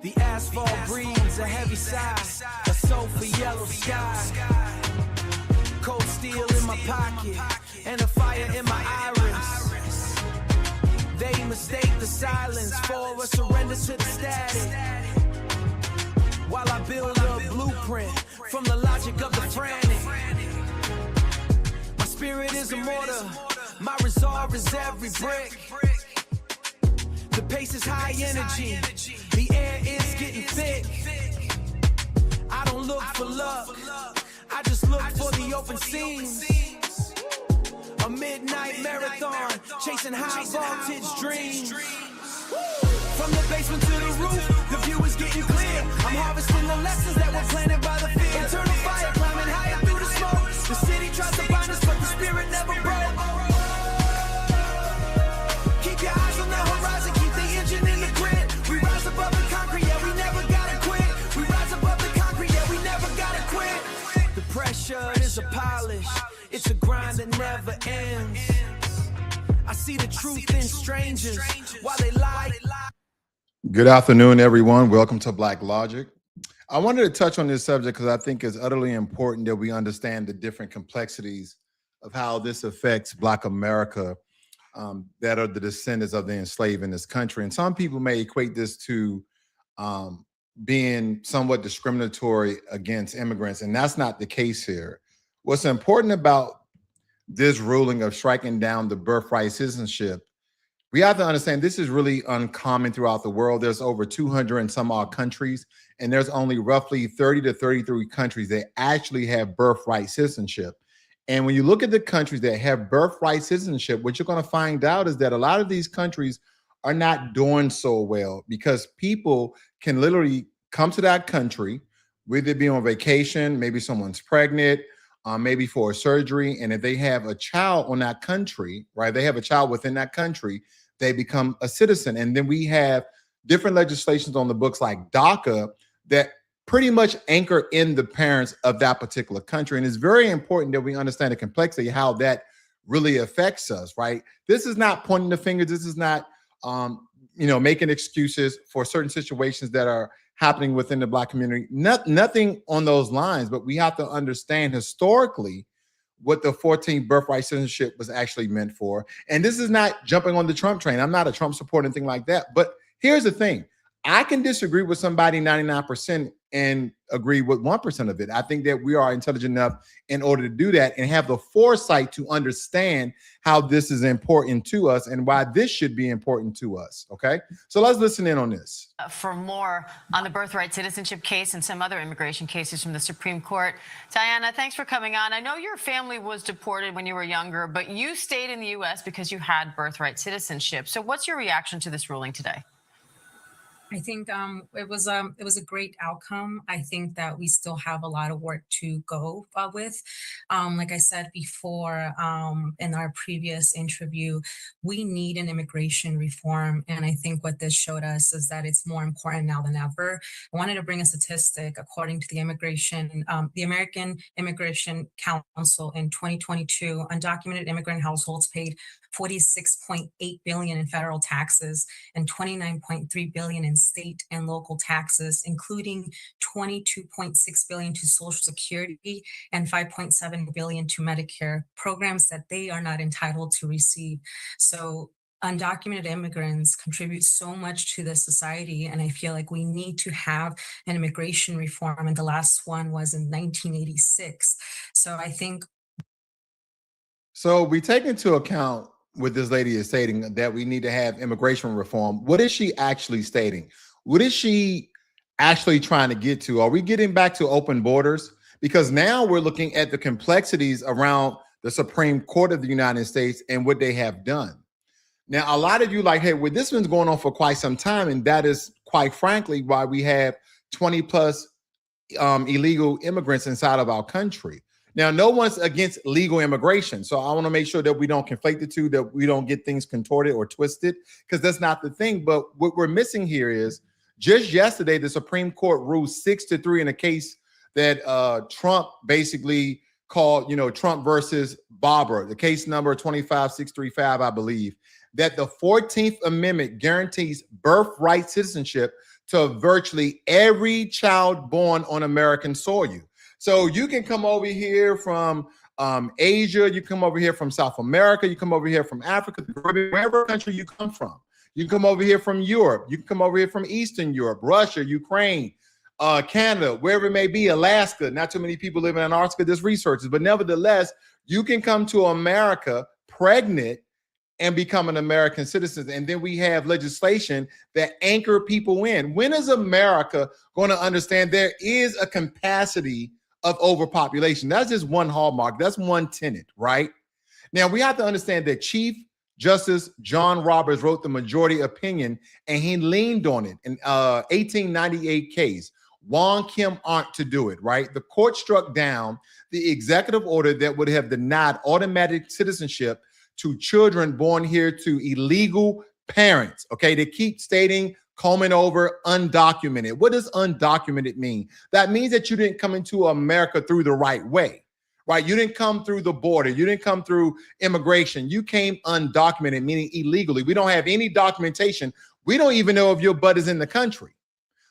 The asphalt breathes a heavy sigh, a sulfur yellow sky. Cold steel in my pocket, and a fire in my iris. They mistake the silence for a surrender to the static. While I build a blueprint from the logic of the frantic. My spirit is a mortar, my resolve is every brick. The pace is high energy, the air is getting thick. I don't look for luck, I just look for the open seams. A midnight marathon, chasing high voltage dreams. From the basement to the roof, the view is getting clear. I'm harvesting the lessons that were planted by the fear. Internal fire climbing higher through the smoke. The city tries to bind us, but the spirit never broke. Keep your eyes on the horizon, keep the engine in the grid. We rise above the concrete, yeah, we never gotta quit. We rise above the concrete, yeah, we never gotta quit. The pressure is a polish, it's a grind that never ends. I see the truth in strangers while they lie. Good afternoon, everyone. Welcome to Blacklogic. I wanted to touch on this subject because I think it's utterly important that we understand the different complexities of how this affects Black America that are the descendants of the enslaved in this country. And some people may equate this to being somewhat discriminatory against immigrants, and that's not the case here. What's important about this ruling of striking down the birthright citizenship, we have to understand this is really uncommon throughout the world. There's over 200 and some odd countries, and there's only roughly 30 to 33 countries that actually have birthright citizenship. And when you look at the countries that have birthright citizenship, what you're going to find out is that a lot of these countries are not doing so well because people can literally come to that country, whether it be on vacation, maybe someone's pregnant, maybe for a surgery. And if they have a child on that country, right, they have a child within that country, they become a citizen. And then we have different legislations on the books like DACA that pretty much anchor in the parents of that particular country. And it's very important that we understand the complexity, how that really affects us, right? This is not pointing the finger. This is not, making excuses for certain situations that are happening within the Black community. Nothing on those lines, but we have to understand historically what the 14th birthright citizenship was actually meant for. And this is not jumping on the Trump train. I'm not a Trump supporter, anything like that. But here's the thing. I can disagree with somebody 99% and agree with 1% of it. I think that we are intelligent enough in order to do that and have the foresight to understand how this is important to us and why this should be important to us. Okay, so let's listen in on this. For more on the birthright citizenship case and some other immigration cases from the Supreme Court. Diana, thanks for coming on. I know your family was deported when you were younger, but you stayed in the U.S. because you had birthright citizenship. So what's your reaction to this ruling today? I think it was a great outcome. I think that we still have a lot of work to go with. Like I said before in our previous interview, we need an immigration reform. And I think what this showed us is that it's more important now than ever. I wanted to bring a statistic. According to the American Immigration Council in 2022, undocumented immigrant households paid $46.8 billion in federal taxes and $29.3 billion in state and local taxes, including $22.6 billion to Social Security and $5.7 billion to Medicare, programs that they are not entitled to receive. So undocumented immigrants contribute so much to this society, and I feel like we need to have an immigration reform, and the last one was in 1986. So I think. So we take into account what this lady is stating, that we need to have immigration reform. What is she actually stating? What is she actually trying to get to? Are we getting back to open borders? Because now we're looking at the complexities around the Supreme Court of the United States and what they have done. Now, a lot of you like, hey, well, this one's going on for quite some time. And that is quite frankly why we have 20 plus illegal immigrants inside of our country. Now, no one's against legal immigration. So I want to make sure that we don't conflate the two, that we don't get things contorted or twisted, because that's not the thing. But what we're missing here is just yesterday, the Supreme Court ruled 6-3 in a case that Trump basically called, Trump versus Barbara, the case number 25635, I believe, that the 14th Amendment guarantees birthright citizenship to virtually every child born on American soil. So you can come over here from Asia, you come over here from South America, you come over here from Africa, wherever country you come from. You can come over here from Europe, you can come over here from Eastern Europe, Russia, Ukraine, Canada, wherever it may be, Alaska. Not too many people live in Antarctica, there's researchers, but nevertheless, you can come to America pregnant and become an American citizen. And then we have legislation that anchor people in. When is America going to understand there is a capacity of overpopulation? That's just one hallmark. That's one tenet, right? Now, we have to understand that Chief Justice John Roberts wrote the majority opinion, and he leaned on it in 1898 case. Wong Kim Arndt to do it, right? The court struck down the executive order that would have denied automatic citizenship to children born here to illegal parents. Okay, they keep stating, combing over, undocumented. What does undocumented mean? That means that you didn't come into America through the right way, right? You didn't come through the border. You didn't come through immigration. You came undocumented, meaning illegally. We don't have any documentation. We don't even know if your butt is in the country.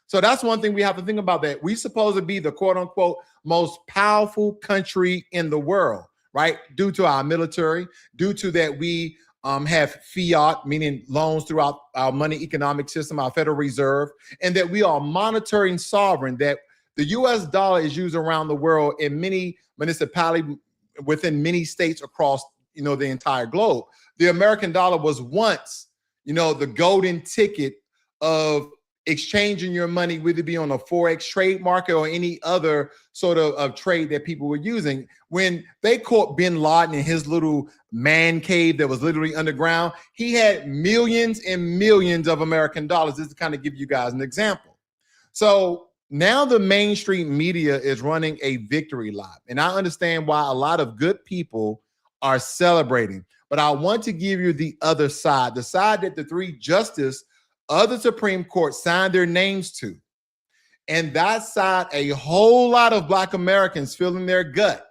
So that's one thing we have to think about, that we're supposed to be the quote unquote most powerful country in the world, right? Due to our military, due to that we have fiat, meaning loans throughout our money economic system, our Federal Reserve, and that we are monitoring sovereign, that the US dollar is used around the world in many municipalities within many states across, the entire globe. The American dollar was once, the golden ticket of exchanging your money, whether it be on a Forex trade market or any other sort of trade that people were using. When they caught bin Laden in his little man cave that was literally underground, he had millions and millions of American dollars. This is to kind of give you guys an example. So now the mainstream media is running a victory lap. And I understand why a lot of good people are celebrating. But I want to give you the other side, the side that the three justices of the Supreme Court signed their names to. And that side, a whole lot of Black Americans feel in their gut,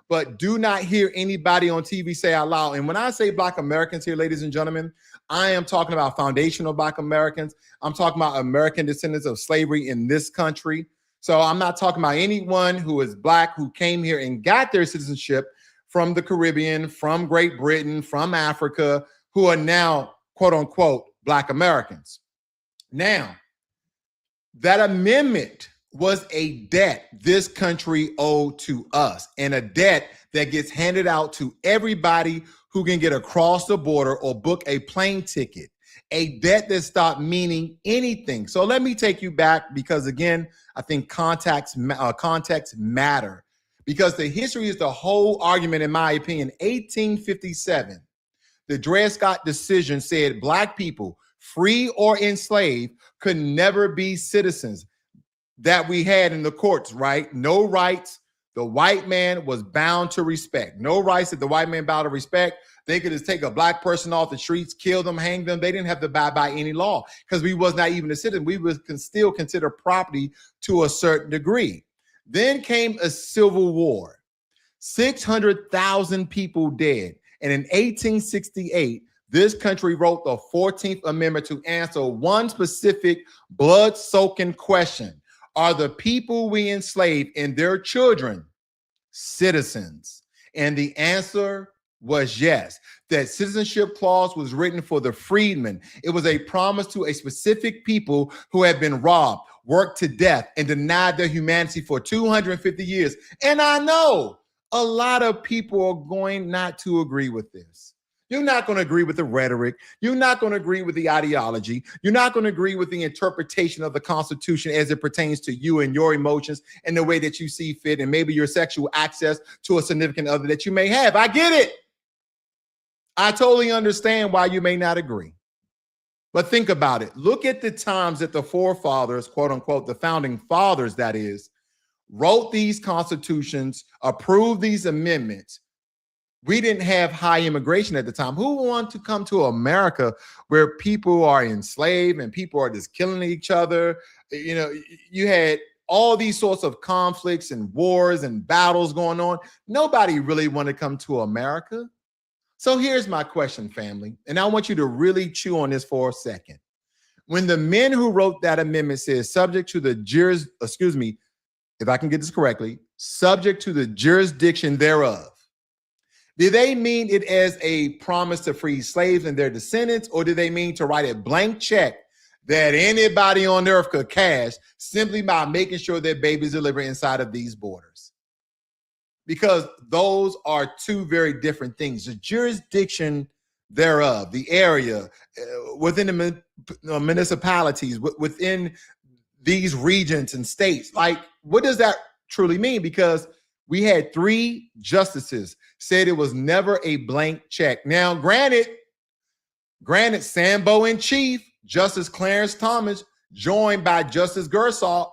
but do not hear anybody on TV say out loud. And when I say Black Americans here, ladies and gentlemen, I am talking about foundational Black Americans. I'm talking about American descendants of slavery in this country. So I'm not talking about anyone who is Black who came here and got their citizenship from the Caribbean, from Great Britain, from Africa, who are now, quote unquote, Black Americans. Now, that amendment was a debt this country owed to us, and a debt that gets handed out to everybody who can get across the border or book a plane ticket, a debt that stopped meaning anything. So let me take you back, because again, I think context matter, because the history is the whole argument, in my opinion. 1857, the Dred Scott decision said Black people, free or enslaved, could never be citizens. That we had in the courts, right? No rights the white man was bound to respect. No rights that the white man bound to respect. They could just take a Black person off the streets, kill them, hang them. They didn't have to abide by any law, because we was not even a citizen. We was still considered property to a certain degree. Then came a civil war. 600,000 people dead. And in 1868, this country wrote the 14th Amendment to answer one specific blood-soaking question. Are the people we enslave and their children citizens? And the answer was yes. That Citizenship Clause was written for the freedmen. It was a promise to a specific people who had been robbed, worked to death, and denied their humanity for 250 years. And I know a lot of people are going not to agree with this. You're not going to agree with the rhetoric. You're not going to agree with the ideology. You're not going to agree with the interpretation of the Constitution as it pertains to you and your emotions and the way that you see fit, and maybe your sexual access to a significant other that you may have. I get it. I totally understand why you may not agree. But think about it. Look at the times that the forefathers, quote unquote, the founding fathers, that is, wrote these constitutions, approved these amendments. We didn't have high immigration at the time. Who wanted to come to America where people are enslaved and people are just killing each other? You had all these sorts of conflicts and wars and battles going on. Nobody really wanted to come to America. So here's my question, family, and I want you to really chew on this for a second. When the men who wrote that amendment says subject to the if I can get this correctly, subject to the jurisdiction thereof, did they mean it as a promise to free slaves and their descendants, or did they mean to write a blank check that anybody on earth could cash simply by making sure their babies deliver inside of these borders? Because those are two very different things. The jurisdiction thereof, the area within the municipalities, within these regions and states, like, what does that truly mean? Because we had 3 justices said it was never a blank check. Now, granted, Sambo in chief, Justice Clarence Thomas, joined by Justice Gorsuch,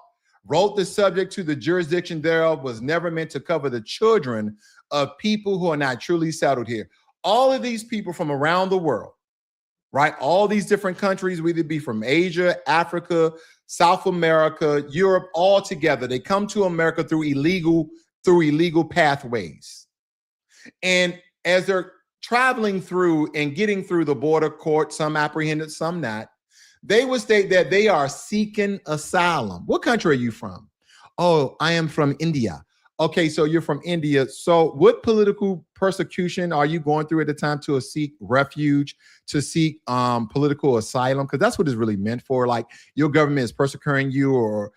wrote the subject to the jurisdiction thereof was never meant to cover the children of people who are not truly settled here. All of these people from around the world, right? All these different countries, whether it be from Asia, Africa, South America, Europe, all together, they come to America through illegal pathways. And as they're traveling through and getting through the border court, some apprehended, some not, they would state that they are seeking asylum. What country are you from? Oh, I am from India. Okay, so you're from India. So what political persecution are you going through at the time to seek refuge, to seek political asylum? Because that's what it's really meant for. Like, your government is persecuting you, or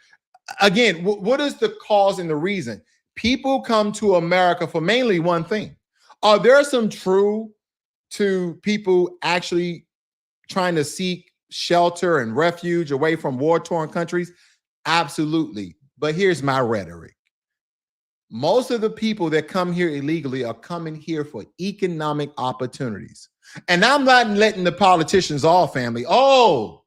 again, what is the cause and the reason? People come to America for mainly one thing. Are there some truth to people actually trying to seek shelter and refuge away from war-torn countries? Absolutely. But here's my rhetoric. Most of the people that come here illegally are coming here for economic opportunities. And I'm not letting the politicians off, family. Oh,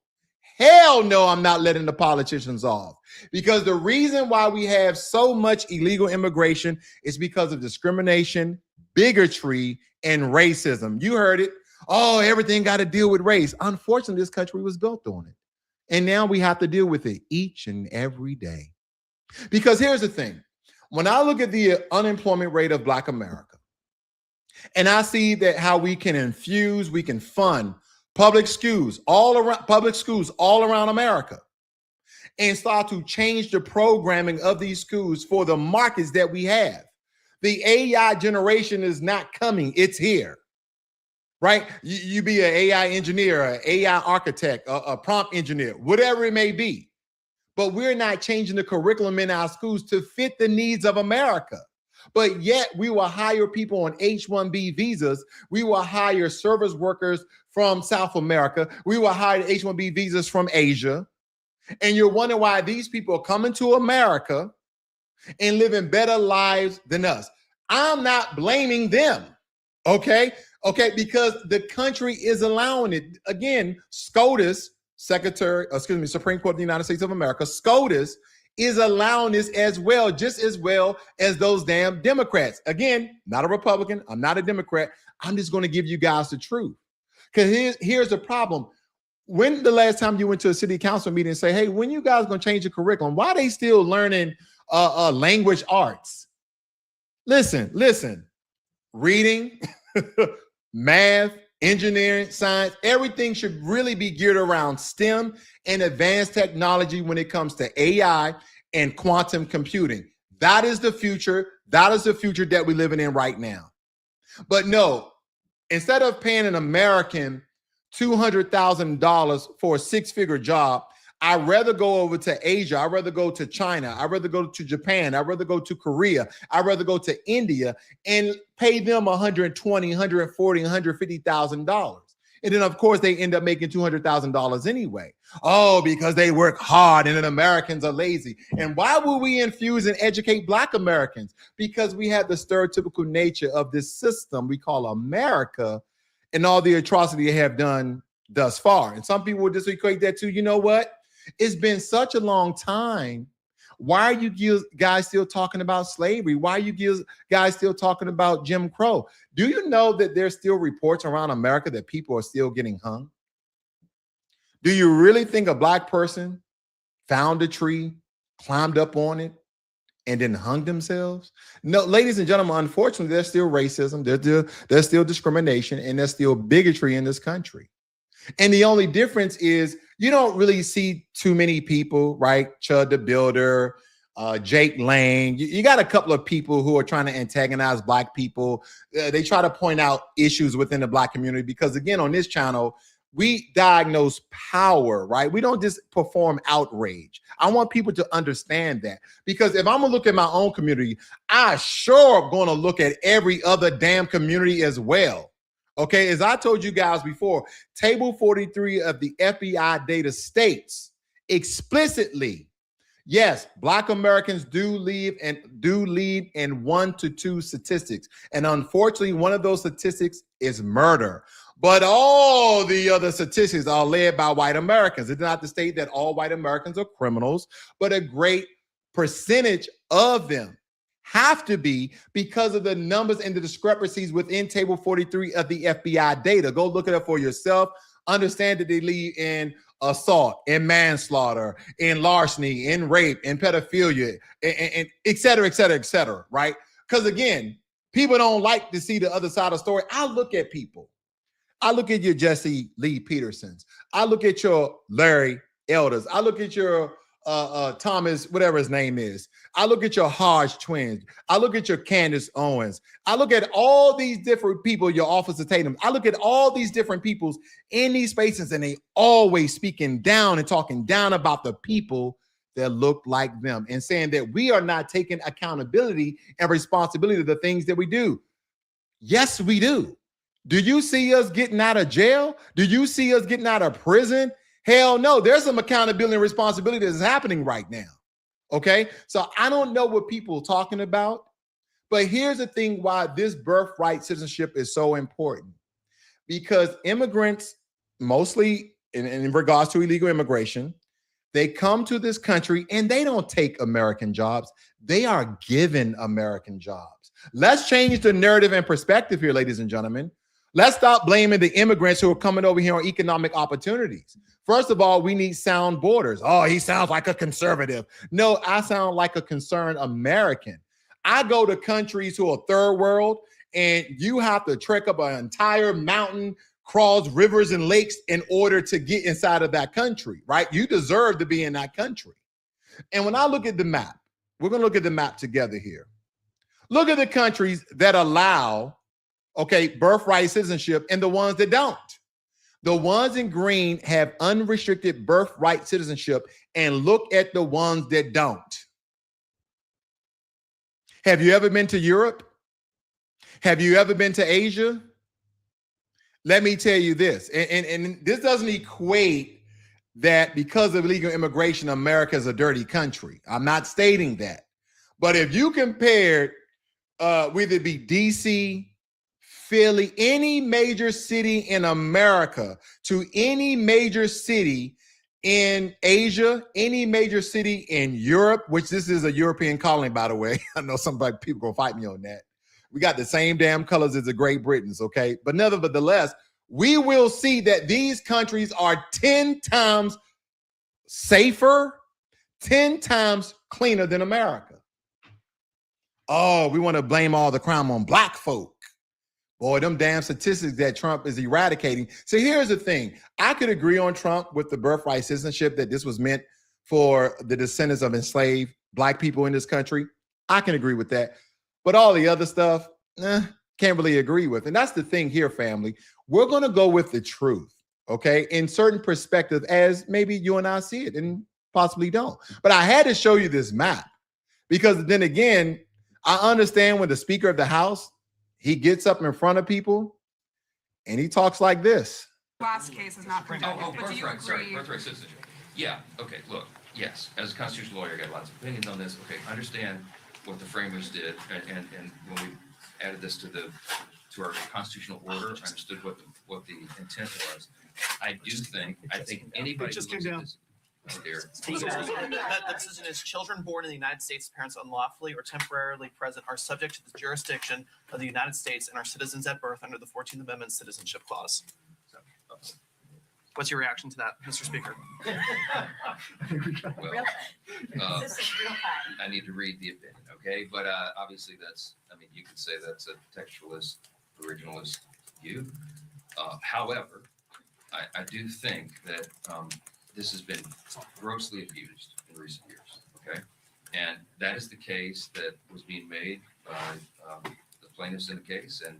hell no, I'm not letting the politicians off. Because the reason why we have so much illegal immigration is because of discrimination, bigotry, and racism. You heard it. Oh, everything got to deal with race. Unfortunately, this country was built on it. And now we have to deal with it each and every day. Because here's the thing. When I look at the unemployment rate of Black America, and I see that how we can fund public schools all around America, and start to change the programming of these schools for the markets that we have. The AI generation is not coming, it's here, right? You be an AI engineer, an AI architect, a prompt engineer, whatever it may be. But we're not changing the curriculum in our schools to fit the needs of America. But yet we will hire people on H-1B visas. We will hire service workers from South America. We will hire H-1B visas from Asia. And you're wondering why these people are coming to America and living better lives than us. I'm not blaming them, okay? Because the country is allowing it. Again, SCOTUS, Supreme Court of the United States of America, SCOTUS is allowing this as well, just as well as those damn Democrats. Again, not a Republican, I'm not a Democrat. I'm just going to give you guys the truth. Because here's the problem. When the last time you went to a city council meeting and say, hey, when you guys going to change the curriculum? Why are they still learning language arts? Listen, reading, math, engineering, science, everything should really be geared around STEM and advanced technology when it comes to AI and quantum computing. That is the future. That is the future that we're living in right now. But no, instead of paying an American $200,000 for a 6-figure job, I'd rather go over to Asia. I'd rather go to China. I'd rather go to Japan. I'd rather go to Korea. I'd rather go to India and pay them $120,000, $140,000, $150,000. And then, of course, they end up making $200,000 anyway. Oh, because they work hard and then Americans are lazy. And why would we infuse and educate Black Americans? Because we have the stereotypical nature of this system we call America and all the atrocity they have done thus far. And some people would just equate that to, you know what? It's been such a long time. Why are you guys still talking about slavery? Why are you guys still talking about Jim Crow? Do you know that there's still reports around America that people are still getting hung? Do you really think a Black person found a tree, climbed up on it, and then hung themselves? No, ladies and gentlemen, unfortunately, there's still racism, there's still discrimination, and there's still bigotry in this country. And the only difference is you don't really see too many people, right? Chud the Builder, Jake Lang. You got a couple of people who are trying to antagonize Black people. They try to point out issues within the Black community because, again, on this channel, we diagnose power, right? We don't just perform outrage. I want people to understand that, because if I'm gonna look at my own community, I sure am gonna look at every other damn community as well. Okay, as I told you guys before, Table 43 of the FBI data states explicitly, yes, Black Americans do lead in 1 to 2 statistics. And unfortunately, one of those statistics is murder. But all the other statistics are led by white Americans. It's not to state that all white Americans are criminals, but a great percentage of them have to be, because of the numbers and the discrepancies within Table 43 of the FBI data. Go look it up for yourself. Understand that they lead in assault, in manslaughter, in larceny, in rape, in pedophilia, and et cetera, et cetera, et cetera, right? Because again, people don't like to see the other side of the story. I look at people. I look at your Jesse Lee Petersons. I look at your Larry Elders. I look at your Thomas, whatever his name is. I look at your Hodge twins. I look at your Candace Owens. I look at all these different people, your Officer Tatum. I look at all these different peoples in these spaces, and they always speaking down and talking down about the people that look like them and saying that we are not taking accountability and responsibility of the things that we do. Yes, we do. Do you see us getting out of jail? Do you see us getting out of prison? Hell no. There's some accountability and responsibility that's happening right now. Okay? So I don't know what people are talking about, but here's the thing why this birthright citizenship is so important. Because immigrants, mostly in regards to illegal immigration, they come to this country and they don't take American jobs. They are given American jobs. Let's change the narrative and perspective here, ladies and gentlemen. Let's stop blaming the immigrants who are coming over here on economic opportunities. First of all, we need sound borders. Oh, he sounds like a conservative. No, I sound like a concerned American. I go to countries who are third world, and you have to trek up an entire mountain, cross rivers and lakes in order to get inside of that country, right? You deserve to be in that country. And when I look at the map, we're going to look at the map together here. Look at the countries that allow, okay, birthright citizenship and the ones that don't. The ones in green have unrestricted birthright citizenship, and look at the ones that don't. Have you ever been to Europe? Have you ever been to Asia? Let me tell you this, and this doesn't equate that because of illegal immigration, America is a dirty country. I'm not stating that. But if you compared whether it be DC, Philly, any major city in America to any major city in Asia, any major city in Europe, which this is a European colony, by the way. I know some people gonna fight me on that. We got the same damn colors as the Great Britons, okay? But nevertheless, we will see that these countries are 10 times safer, 10 times cleaner than America. Oh, we want to blame all the crime on Black folk. Boy, them damn statistics that Trump is eradicating. So here's the thing. I could agree on Trump with the birthright citizenship, that this was meant for the descendants of enslaved Black people in this country. I can agree with that. But all the other stuff, can't really agree with. And that's the thing here, family. We're going to go with the truth, okay, in certain perspective, as maybe you and I see it and possibly don't. But I had to show you this map because then again, I understand when the Speaker of the House, he gets up in front of people and he talks like this. Last case is not protected. But do you birthright, sorry, agree? birthright citizenship. Yeah, okay, look, yes, as a constitutional lawyer, I got lots of opinions on this. Okay, I understand what the framers did, and when we added this to our constitutional order, I understood what the intent was. I think anybody Just who came looks down. at this, That the decision is children born in the United States, parents unlawfully or temporarily present, are subject to the jurisdiction of the United States and are citizens at birth under the 14th Amendment Citizenship Clause. What's your reaction to that, Mr. Speaker? well, I need to read the opinion, okay? But obviously you could say that's a textualist, originalist view. However, I do think that this has been grossly abused in recent years, okay? And that is the case that was being made by the plaintiffs in the case, and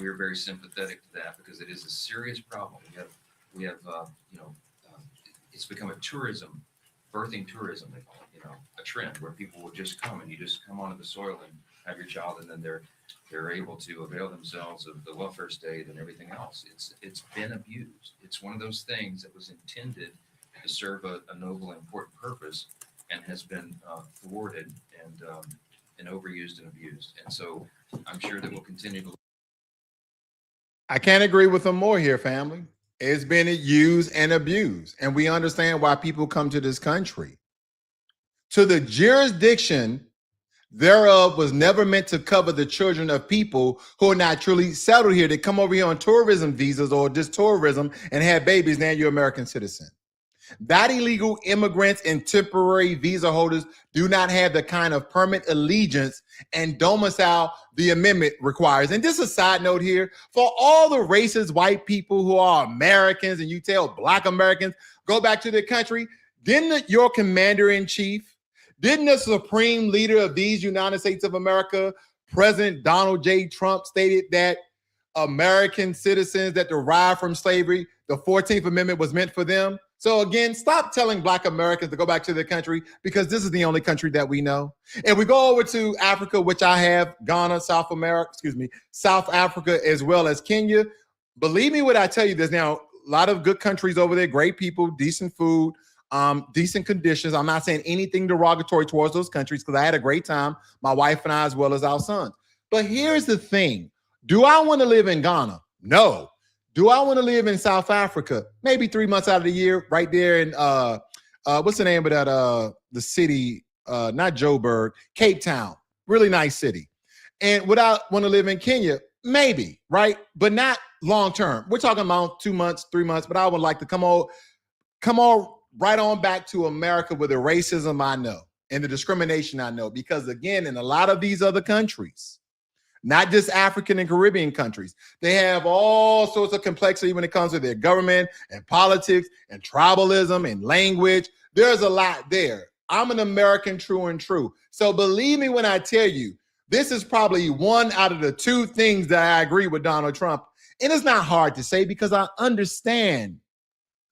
we're very sympathetic to that because it is a serious problem. We have it's become a tourism, birthing tourism, they call it, a trend where people will just come and you just come onto the soil and have your child, and then they're able to avail themselves of the welfare state and everything else. It's been abused. It's one of those things that was intended to serve a noble and important purpose and has been thwarted and overused and abused. And so I'm sure that we'll continue to. I can't agree with them more here, family. It's been used and abused. And we understand why people come to this country. To the jurisdiction thereof was never meant to cover the children of people who are not truly settled here. They come over here on tourism visas or just tourism and have babies. Now you're American citizen. That illegal immigrants and temporary visa holders do not have the kind of permanent allegiance and domicile the amendment requires. And just a side note here, for all the racist white people who are Americans and you tell Black Americans, go back to their country, didn't your commander-in-chief, didn't the supreme leader of these United States of America, President Donald J. Trump, stated that American citizens that derive from slavery, the 14th Amendment was meant for them? So again, stop telling Black Americans to go back to their country because this is the only country that we know. And we go over to Africa, which I have, Ghana, South Africa, as well as Kenya. Believe me when I tell you this. Now, a lot of good countries over there, great people, decent food, decent conditions. I'm not saying anything derogatory towards those countries because I had a great time, my wife and I, as well as our sons. But here's the thing. Do I want to live in Ghana? No. Do I want to live in South Africa? Maybe 3 months out of the year, right there in what's the name of that? The city, not Joburg, Cape Town. Really nice city. And would I want to live in Kenya? Maybe, right? But not long term. We're talking about 2 months, 3 months. But I would like to come on right on back to America with the racism I know and the discrimination I know. Because again, in a lot of these other countries, not just African and Caribbean countries, they have all sorts of complexity when it comes to their government and politics and tribalism and language. There's a lot there. I'm an American true and true. So believe me when I tell you, this is probably one out of the two things that I agree with Donald Trump. And it's not hard to say because I understand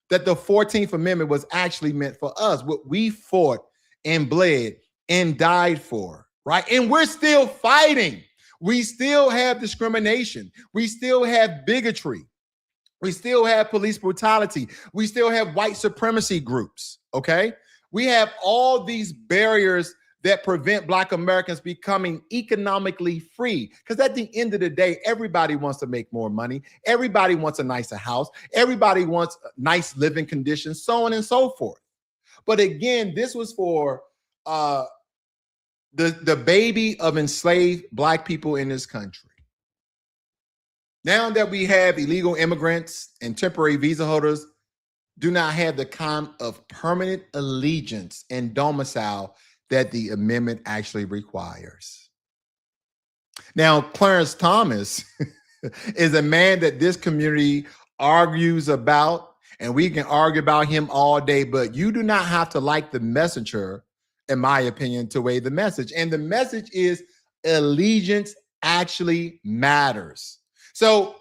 that the 14th Amendment was actually meant for us, what we fought and bled and died for, right? And we're still fighting. We still have discrimination. We still have bigotry. We still have police brutality. We still have white supremacy groups, okay? We have all these barriers that prevent Black Americans becoming economically free. Because at the end of the day, everybody wants to make more money. Everybody wants a nicer house. Everybody wants nice living conditions, so on and so forth. But again, this was for the baby of enslaved Black people in this country. Now that we have illegal immigrants and temporary visa holders do not have the kind of permanent allegiance and domicile that the amendment actually requires. Now, Clarence Thomas is a man that this community argues about, and we can argue about him all day, but you do not have to like the messenger, in my opinion, to weigh the message. And the message is allegiance actually matters. So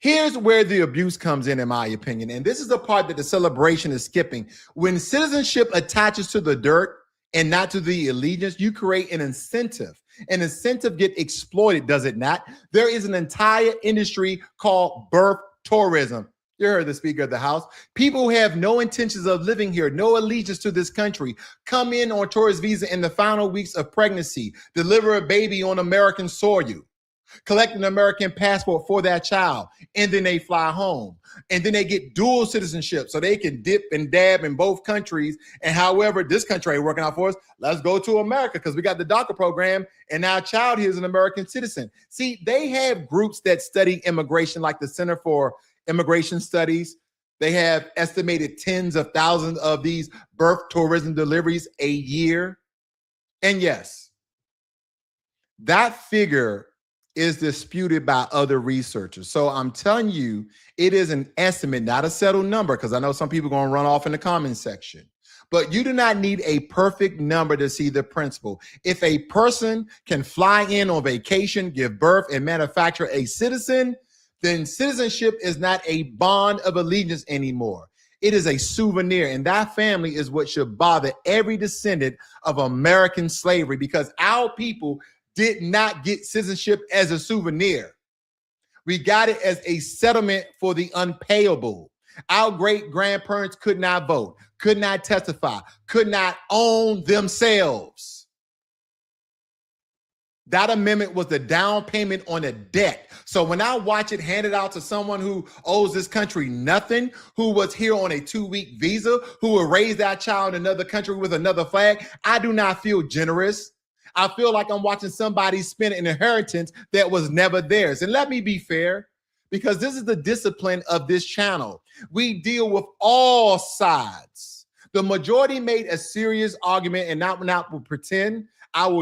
here's where the abuse comes in my opinion. And this is the part that the celebration is skipping. When citizenship attaches to the dirt and not to the allegiance, you create an incentive. An incentive get exploited, does it not? There is an entire industry called birth tourism. You heard the Speaker of the House. People who have no intentions of living here, no allegiance to this country, come in on tourist visa in the final weeks of pregnancy, deliver a baby on American soil, collect an American passport for that child, and then they fly home. And then they get dual citizenship so they can dip and dab in both countries. And however, this country ain't working out for us, let's go to America because we got the DACA program and now child here is an American citizen. See, they have groups that study immigration like the Center for Immigration Studies. They have estimated tens of thousands of these birth tourism deliveries a year. And yes, that figure is disputed by other researchers. So I'm telling you, it is an estimate, not a settled number, because I know some people are going to run off in the comments section. But you do not need a perfect number to see the principle. If a person can fly in on vacation, give birth, and manufacture a citizen, then citizenship is not a bond of allegiance anymore. It is a souvenir, and that family is what should bother every descendant of American slavery, because our people did not get citizenship as a souvenir. We got it as a settlement for the unpayable. Our great-grandparents could not vote, could not testify, could not own themselves. That amendment was the down payment on a debt. So when I watch it handed out to someone who owes this country nothing, who was here on a 2-week visa, who will raise that child in another country with another flag, I do not feel generous. I feel like I'm watching somebody spend an inheritance that was never theirs. And let me be fair, because this is the discipline of this channel. We deal with all sides. The majority made a serious argument, and I will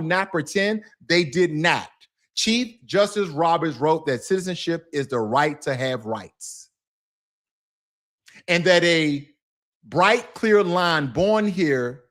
not pretend they did not. Chief Justice Roberts wrote that citizenship is the right to have rights, and that a bright, clear line born here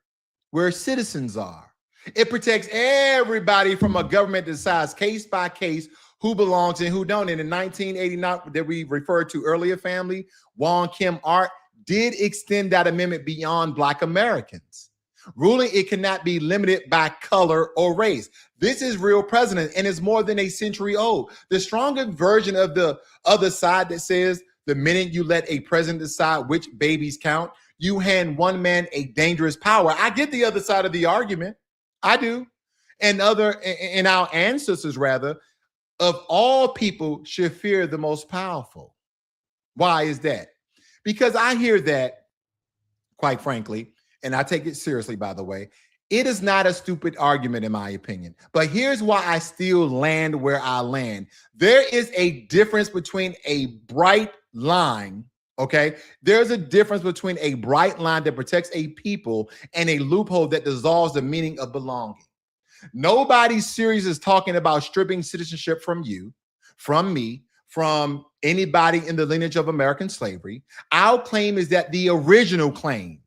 where citizens are. It protects everybody from a government that decides case by case who belongs and who don't. And in 1989, that we referred to earlier, family, Wong, Kim, Art did extend that amendment beyond Black Americans, ruling it cannot be limited by color or race. This is real precedent, and it's more than a century old. The stronger version of the other side that says the minute you let a president decide which babies count, you hand one man a dangerous power. I get the other side of the argument. I do. And our ancestors, rather, of all people should fear the most powerful. Why is that? Because I hear that, quite frankly, and I take it seriously, by the way. It is not a stupid argument, in my opinion. But here's why I still land where I land. There is a difference between a bright line, okay? There's a difference between a bright line that protects a people and a loophole that dissolves the meaning of belonging. Nobody serious is talking about stripping citizenship from you, from me, from anybody in the lineage of American slavery. Our claim is that the original claim,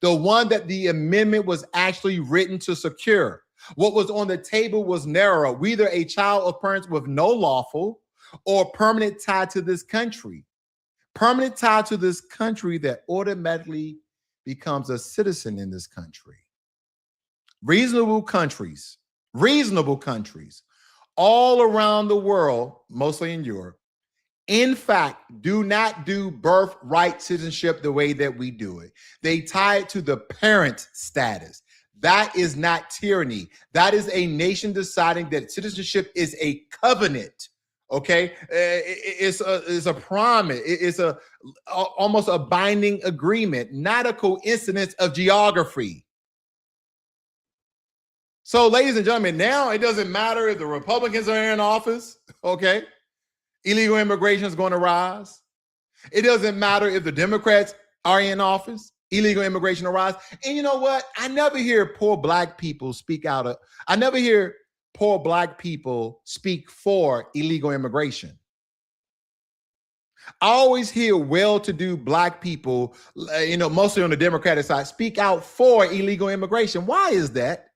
the one that the amendment was actually written to secure, what was on the table was narrow, either a child of parents with no lawful or permanent tie to this country. Permanent tie to this country that automatically becomes a citizen in this country. Reasonable countries all around the world, mostly in Europe, in fact, do not do birthright citizenship the way that we do it. They tie it to the parent status. That is not tyranny. That is a nation deciding that citizenship is a covenant. Okay, it's a promise. It's almost a binding agreement, not a coincidence of geography. So, ladies and gentlemen, now it doesn't matter if the Republicans are in office. Okay. Illegal immigration is going to rise. It doesn't matter if the Democrats are in office. Illegal immigration will rise. And you know what? I never hear poor Black people speak out. I never hear poor Black people speak for illegal immigration. I always hear well-to-do Black people, mostly on the Democratic side, speak out for illegal immigration. Why is that?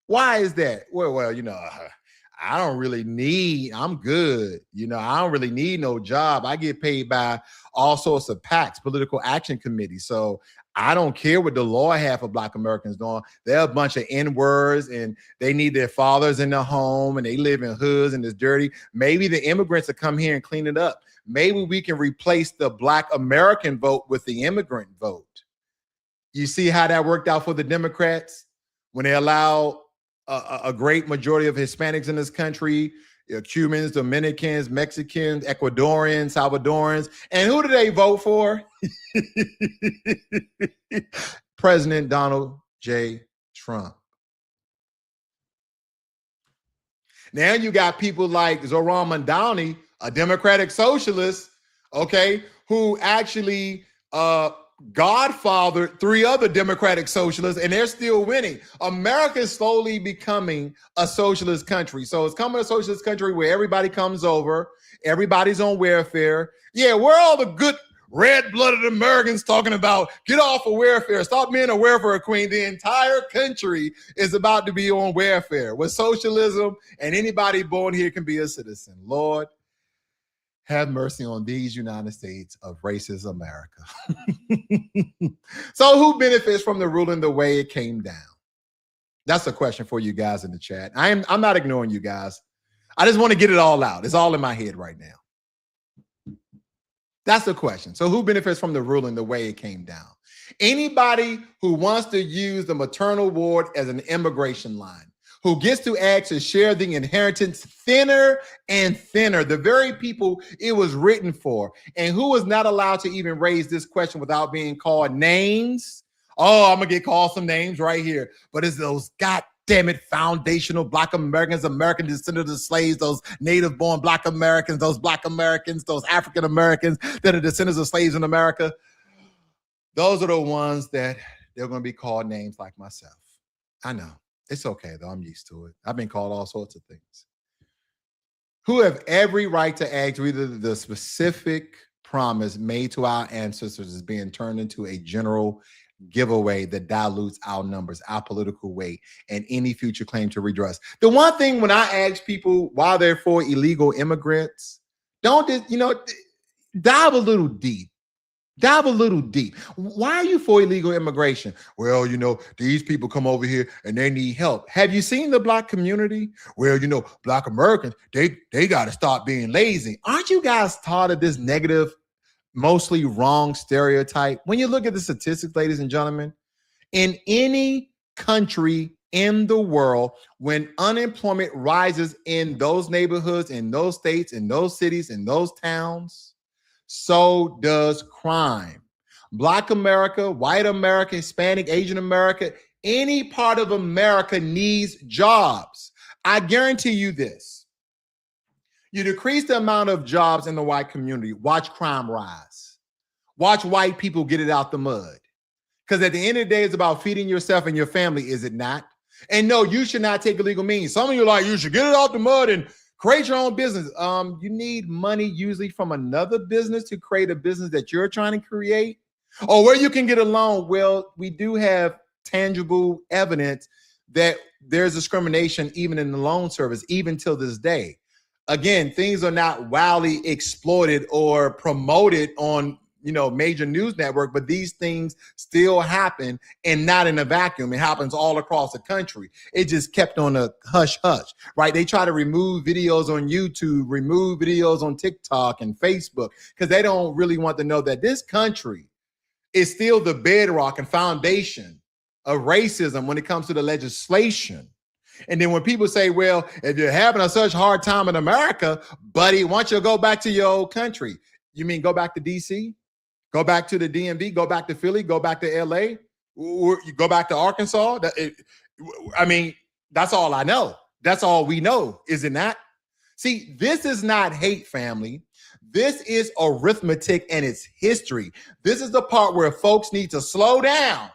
Why is that? Well, I don't really need, I'm good. I don't really need no job. I get paid by all sorts of PACs, political action committees. So I don't care what the law have for Black Americans doing. They're a bunch of N-words and they need their fathers in their home and they live in hoods and it's dirty. Maybe the immigrants will come here and clean it up. Maybe we can replace the Black American vote with the immigrant vote. You see how that worked out for the Democrats when they allowed a great majority of Hispanics in this country, Cubans, Dominicans, Mexicans, Ecuadorians, Salvadorans. And who do they vote for? President Donald J. Trump. Now you got people like Zoran Mandani, a Democratic socialist, okay, who actually godfathered 3 other democratic socialists, and they're still winning. America is slowly becoming a socialist country. So it's coming a socialist country where everybody comes over, everybody's on welfare. Yeah, we're all the good red-blooded Americans talking about get off of welfare, stop being a welfare queen. The entire country is about to be on welfare with socialism, and anybody born here can be a citizen. Lord, have mercy on these United States of racist America. So who benefits from the ruling the way it came down? That's a question for you guys in the chat. I'm not ignoring you guys. I just want to get it all out. It's all in my head right now. That's the question. So who benefits from the ruling the way it came down? Anybody who wants to use the maternal ward as an immigration line, who gets to ask to share the inheritance thinner and thinner, the very people it was written for, and who was not allowed to even raise this question without being called names. Oh, I'm gonna get called some names right here, but it's those goddamn it foundational Black Americans, American descendants of slaves, those native-born Black Americans, those Black Americans, those African Americans that are descendants of slaves in America. Those are the ones that they're gonna be called names like myself. I know. It's okay, though. I'm used to it. I've been called all sorts of things. Who have every right to act whether the specific promise made to our ancestors is being turned into a general giveaway that dilutes our numbers, our political weight, and any future claim to redress. The one thing when I ask people why they're for illegal immigrants, don't, dive a little deep. Dive a little deep. Why are you for illegal immigration? Well, these people come over here and they need help. Have you seen the Black community? Well, Black Americans, they got to stop being lazy. Aren't you guys taught of this negative, mostly wrong stereotype? When you look at the statistics, ladies and gentlemen, in any country in the world, when unemployment rises in those neighborhoods, in those states, in those cities, in those towns, so does crime. Black America, white America, Hispanic, Asian America, any part of America needs jobs. I guarantee you this. You decrease the amount of jobs in the white community, watch crime rise. Watch white people get it out the mud. Because at the end of the day, it's about feeding yourself and your family, is it not? And no, you should not take illegal means. Some of you are like, you should get it out the mud and create your own business. You need money usually from another business to create a business that you're trying to create. Or where you can get a loan. Well, we do have tangible evidence that there's discrimination even in the loan service, even till this day. Again, things are not wildly exploited or promoted on major news network, but these things still happen, and not in a vacuum. It happens all across the country. It just kept on a hush hush, right? They try to remove videos on YouTube, remove videos on TikTok and Facebook, because they don't really want to know that this country is still the bedrock and foundation of racism when it comes to the legislation. And then when people say, well, if you're having a such hard time in America, buddy, why don't you go back to your old country? You mean go back to DC? Go back to the DMV, go back to Philly, go back to LA, go back to Arkansas. That's all I know. That's all we know, is it not? See, this is not hate, family. This is arithmetic and it's history. This is the part where folks need to slow down,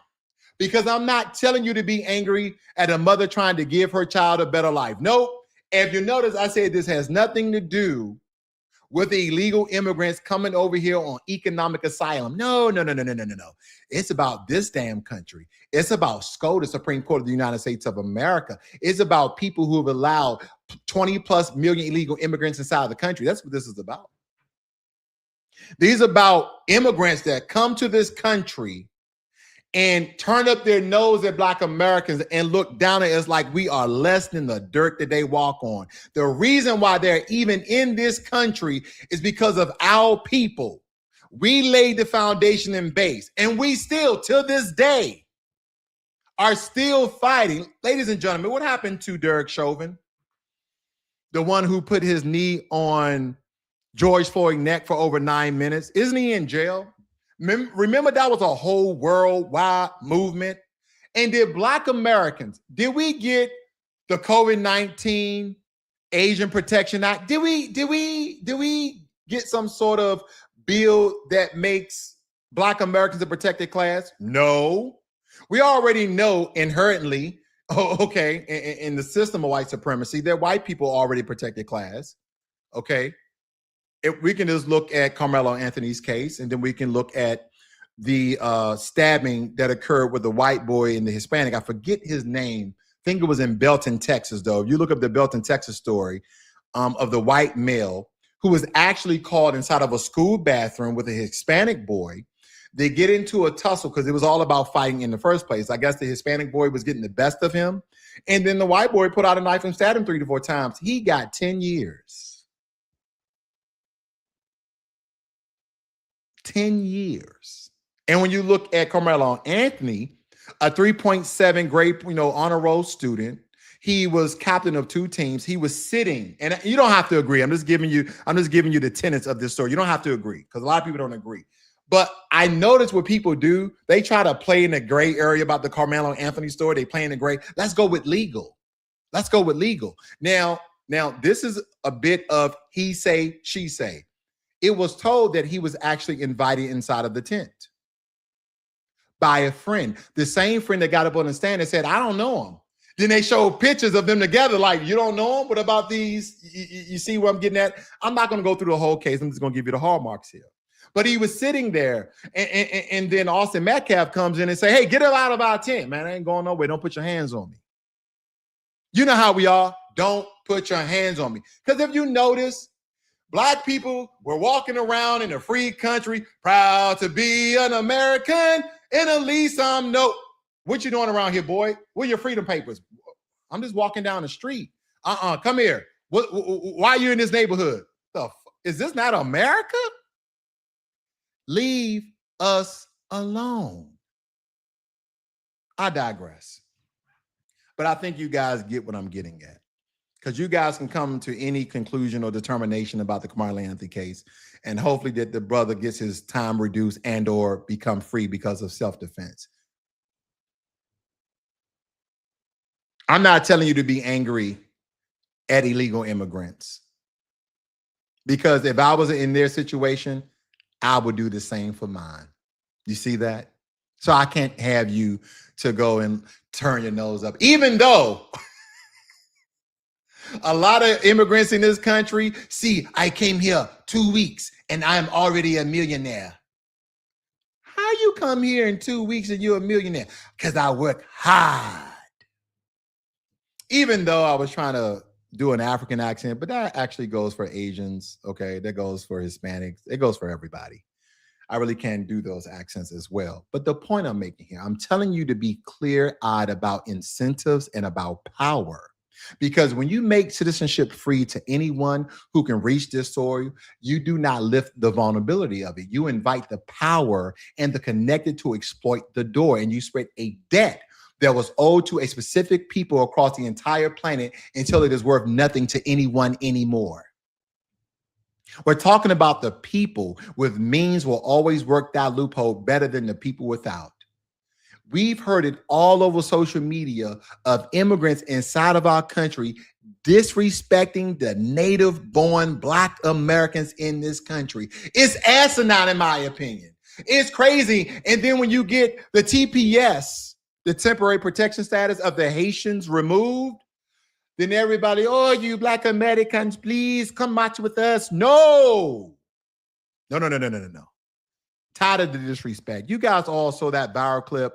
because I'm not telling you to be angry at a mother trying to give her child a better life. Nope. If you notice, I said this has nothing to do with the illegal immigrants coming over here on economic asylum. No. It's about this damn country. It's about SCOTUS, Supreme Court of the United States of America. It's about people who have allowed 20 plus million illegal immigrants inside the country. That's what this is about. These are about immigrants that come to this country and turn up their nose at Black Americans and look down at us like we are less than the dirt that they walk on. The reason why they're even in this country is because of our people. We laid the foundation and base, and we still, till this day, are still fighting. Ladies and gentlemen, what happened to Derek Chauvin? The one who put his knee on George Floyd's neck for over 9 minutes. Isn't he in jail? Remember, that was a whole worldwide movement. And did Black Americans, did we get the COVID-19 Asian Protection Act? Did we get some sort of bill that makes Black Americans a protected class? No. We already know inherently, in the system of white supremacy, that white people are already protected class. Okay. If we can just look at Carmelo Anthony's case, and then we can look at the stabbing that occurred with the white boy and the Hispanic. I forget his name. I think it was in Belton, Texas, though. If you look up the Belton, Texas story of the white male who was actually caught inside of a school bathroom with a Hispanic boy. They get into a tussle because it was all about fighting in the first place. I guess the Hispanic boy was getting the best of him. And then the white boy put out a knife and stabbed him 3 to 4 times. He got 10 years. 10 years. And when you look at Carmelo Anthony, a 3.7 grade, honor roll student, he was captain of 2 teams. He was sitting, and you don't have to agree. I'm just giving you the tenets of this story. You don't have to agree because a lot of people don't agree. But I notice what people do. They try to play in the gray area about the Carmelo Anthony story. They play in the gray. Let's go with legal. Let's go with legal. Now, this is a bit of he say, she say. It was told that he was actually invited inside of the tent by a friend. The same friend that got up on the stand and said, I don't know him. Then they showed pictures of them together like, you don't know him? What about these? You see where I'm getting at? I'm not going to go through the whole case. I'm just going to give you the hallmarks here. But he was sitting there, and then Austin Metcalf comes in and say, hey, get him out of our tent. Man, I ain't going nowhere. Don't put your hands on me. You know how we are. Don't put your hands on me. Because if you notice, Black people were walking around in a free country, proud to be an American, and at least I'm no. What you doing around here, boy? Where your freedom papers? I'm just walking down the street. Come here. Why are you in this neighborhood? Is this not America? Leave us alone. I digress. But I think you guys get what I'm getting at. Because you guys can come to any conclusion or determination about the Carmelo Anthony case, and hopefully that the brother gets his time reduced and or become free because of self-defense. I'm not telling you to be angry at illegal immigrants. Because if I was in their situation, I would do the same for mine. You see that? So I can't have you to go and turn your nose up, even though a lot of immigrants in this country see, I came here 2 weeks and I'm already a millionaire. How you come here in 2 weeks and you're a millionaire? Because I work hard. Even though I was trying to do an African accent, but that actually goes for Asians, okay? That goes for Hispanics. It goes for everybody. I really can do those accents as well. But the point I'm making here, I'm telling you to be clear-eyed about incentives and about power. Because when you make citizenship free to anyone who can reach this story, you do not lift the vulnerability of it. You invite the power and the connected to exploit the door, and you spread a debt that was owed to a specific people across the entire planet until it is worth nothing to anyone anymore. We're talking about the people with means will always work that loophole better than the people without. We've heard it all over social media of immigrants inside of our country disrespecting the native-born Black Americans in this country. It's asinine, in my opinion. It's crazy. And then when you get the TPS, the temporary protection status of the Haitians removed, then everybody, oh, you Black Americans, please come march with us. No. Tired of the disrespect. You guys all saw that viral clip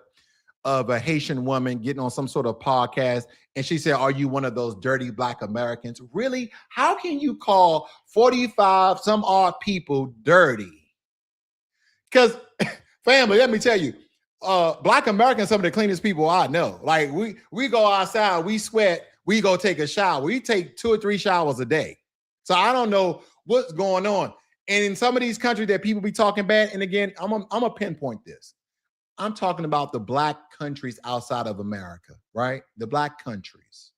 of a Haitian woman getting on some sort of podcast, and she said, are you one of those dirty Black Americans? Really? How can you call 45 some odd people dirty? Because, family, let me tell you, Black Americans, some of the cleanest people I know. Like we go outside, we sweat, we go take a shower. We take 2 or 3 showers a day. So I don't know what's going on. And in some of these countries that people be talking bad, and again, I'm gonna pinpoint this. I'm talking about the Black countries outside of America, right? The Black countries.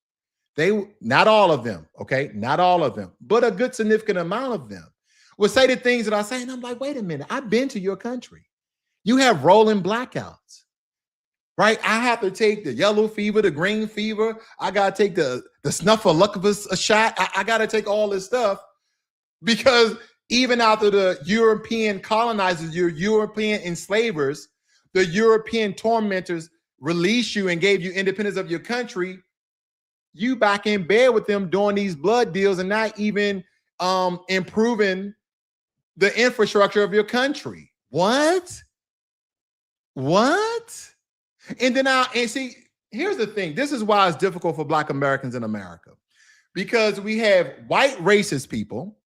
They, not all of them, okay? Not all of them, but a good significant amount of them will say the things that I say, and I'm like, wait a minute, I've been to your country. You have rolling blackouts, right? I have to take the yellow fever, the green fever. I got to take the snuffleupagus shot. I got to take all this stuff because Even after the European colonizers, your European enslavers, the European tormentors released you and gave you independence of your country, you back in bed with them doing these blood deals and not even improving the infrastructure of your country. What? And then and see, here's the thing. This is why it's difficult for Black Americans in America, because we have white racist people,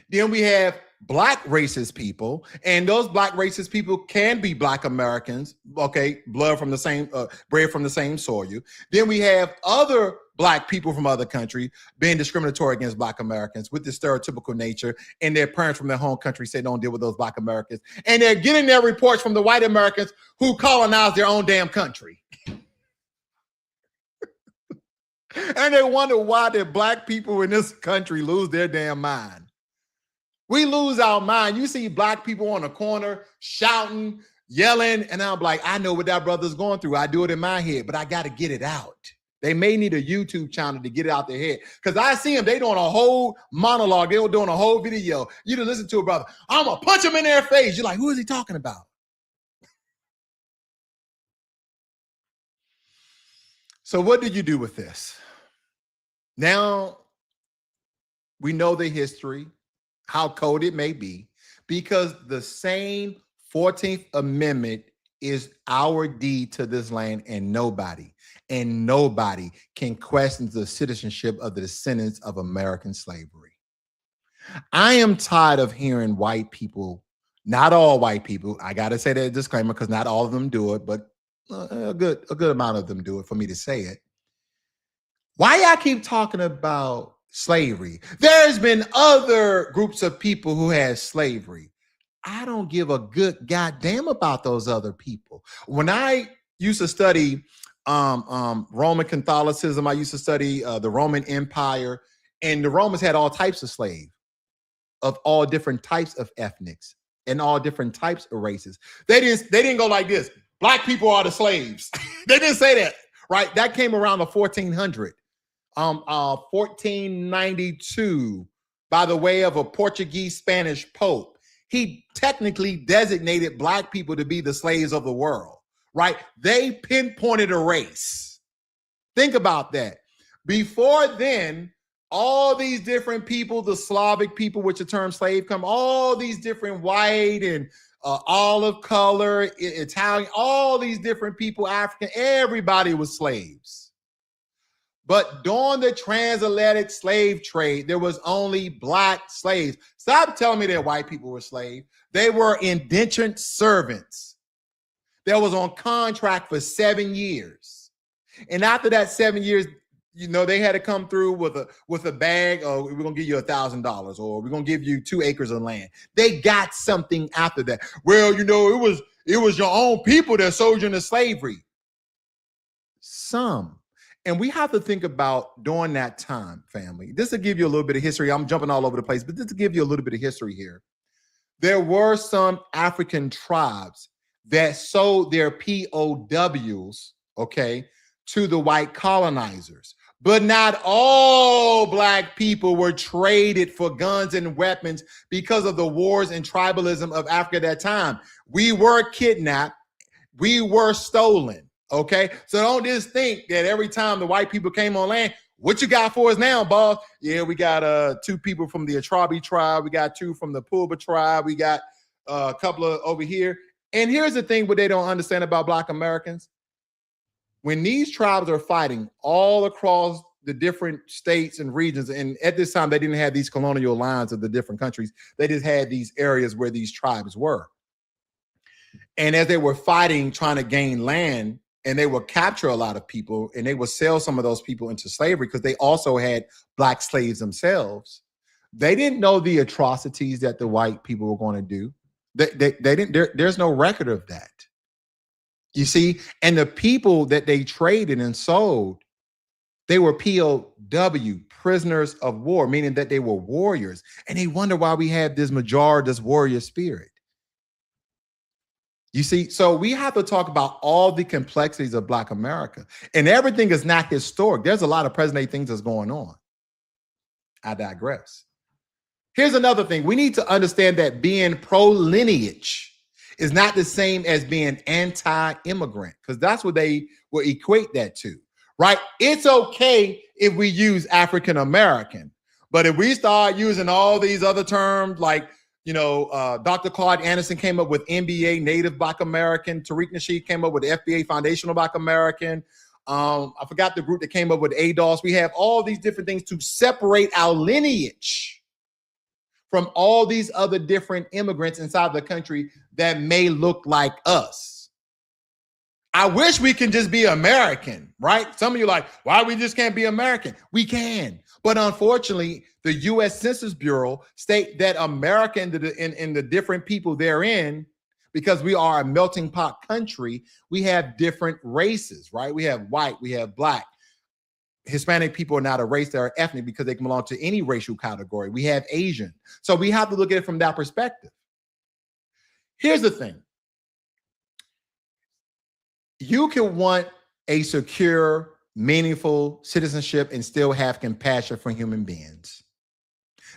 then we have Black racist people, and those Black racist people can be Black Americans, okay, blood from the same, bred from the same soil. Then we have other Black people from other countries being discriminatory against Black Americans with this stereotypical nature, and their parents from their home country say don't deal with those Black Americans, and they're getting their reports from the white Americans who colonized their own damn country. And they wonder why the Black people in this country lose their damn mind. We lose our mind. You see Black people on the corner shouting, yelling, and I'm like, I know what that brother's going through. I do it in my head, but I got to get it out. They may need a YouTube channel to get it out their head, because I see them, they doing a whole monologue. They were doing a whole video. You to listen to a brother, I'm going to punch him in their face. You're like, who is he talking about? So what did you do with this? Now we know the history, how cold it may be, because the same 14th Amendment is our deed to this land, and nobody can question the citizenship of the descendants of American slavery. I am tired of hearing white people, not all white people, I got to say that disclaimer because not all of them do it, but a good amount of them do it for me to say it. Why y'all keep talking about slavery? There's been other groups of people who had slavery. I don't give a good goddamn about those other people. When I used to study Roman Catholicism, I used to study the Roman Empire, and the Romans had all types of slaves of all different types of ethnics and all different types of races. They didn't go like this. Black people are the slaves. They didn't say that, right? That came around the 1492 by the way of a Portuguese Spanish pope. He technically designated Black people to be the slaves of the world, right? They pinpointed a race. Think about that. Before then, all these different people, the Slavic people, which the term slave come, all these different white and olive color, Italian, all these different people, African, everybody was slaves. But during the transatlantic slave trade, there was only Black slaves. Stop telling me that white people were slaves. They were indentured servants that was on contract for 7 years. And after that 7 years, you know, they had to come through with a bag, or we're going to give you $1,000, or we're going to give you 2 acres of land. They got something after that. Well, you know, it was your own people that sold you into slavery. Some. And we have to think about during that time, family. This will give you a little bit of history. I'm jumping all over the place, but this will give you a little bit of history here. There were some African tribes that sold their POWs, okay, to the white colonizers. But not all Black people were traded for guns and weapons because of the wars and tribalism of Africa at that time. We were kidnapped. We were stolen. Okay, so don't just think that every time the white people came on land, what you got for us now, boss? Yeah, we got 2 people from the Atrabi tribe. We got 2 from the Pulba tribe. We got a couple of over here. And here's the thing what they don't understand about Black Americans. When these tribes are fighting all across the different states and regions, and at this time, they didn't have these colonial lines of the different countries. They just had these areas where these tribes were. And as they were fighting, trying to gain land, and they would capture a lot of people, and they would sell some of those people into slavery because they also had Black slaves themselves. They didn't know the atrocities that the white people were going to do. They didn't. There's no record of that. You see, and the people that they traded and sold, they were POW, prisoners of war, meaning that they were warriors. And they wonder why we have this warrior spirit. You see, so we have to talk about all the complexities of Black America. And everything is not historic. There's a lot of present-day things that's going on. I digress. Here's another thing. We need to understand that being pro-lineage is not the same as being anti-immigrant, because that's what they will equate that to, right? It's okay if we use African American, but if we start using all these other terms, like, Dr. Claude Anderson came up with NBA, Native Black American. Tariq Nasheed came up with FBA, Foundational Black American. I forgot the group that came up with ADOS. We have all these different things to separate our lineage from all these other different immigrants inside the country that may look like us. I wish we can just be American, right? Some of you are like, why we just can't be American? We can. But unfortunately, the U.S. Census Bureau state that America and the different people therein, because we are a melting pot country, we have different races, right? We have white, we have black. Hispanic people are not a race, they're ethnic because they can belong to any racial category. We have Asian. So we have to look at it from that perspective. Here's the thing. You can want a secure, meaningful citizenship and still have compassion for human beings.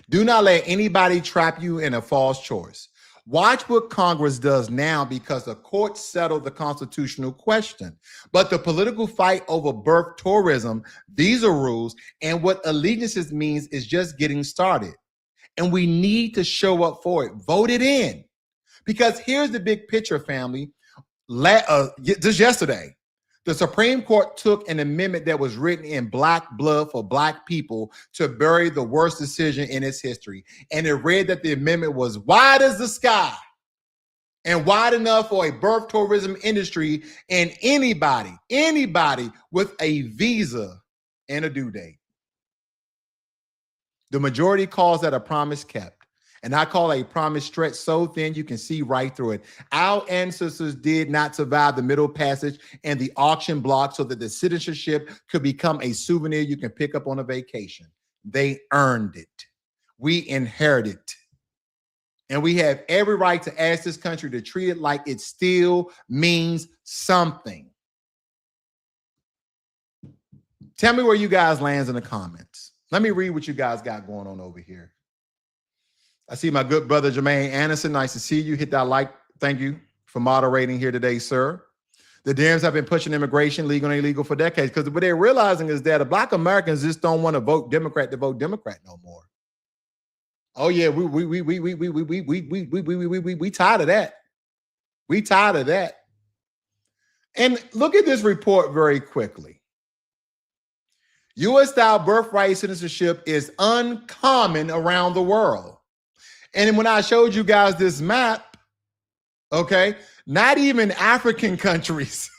Do not let anybody trap you in a false choice. Watch what Congress does now, because the court settled the constitutional question. But the political fight over birth tourism, visa rules, and what allegiances means is just getting started. And we need to show up for it. Vote it in. Because here's the big picture, family. Just yesterday, the Supreme Court took an amendment that was written in black blood for black people to bury the worst decision in its history. And it read that the amendment was wide as the sky and wide enough for a birth tourism industry and anybody with a visa and a due date. The majority calls that a promise kept. And I call a promise stretched so thin you can see right through it. Our ancestors did not survive the Middle Passage and the auction block so that the citizenship could become a souvenir you can pick up on a vacation. They earned it. We inherited it. And we have every right to ask this country to treat it like it still means something. Tell me where you guys lands in the comments. Let me read what you guys got going on over here. I see my good brother, Jermaine Anderson. Nice to see you. Hit that like. Thank you for moderating here today, sir. The Dems have been pushing immigration, legal and illegal, for decades, because what they're realizing is that the Black Americans just don't want to vote Democrat no more. Oh yeah, we tired of that. We tired of that. And look at this report very quickly. U.S.-style birthright citizenship is uncommon around the world. And when I showed you guys this map, okay, not even African countries.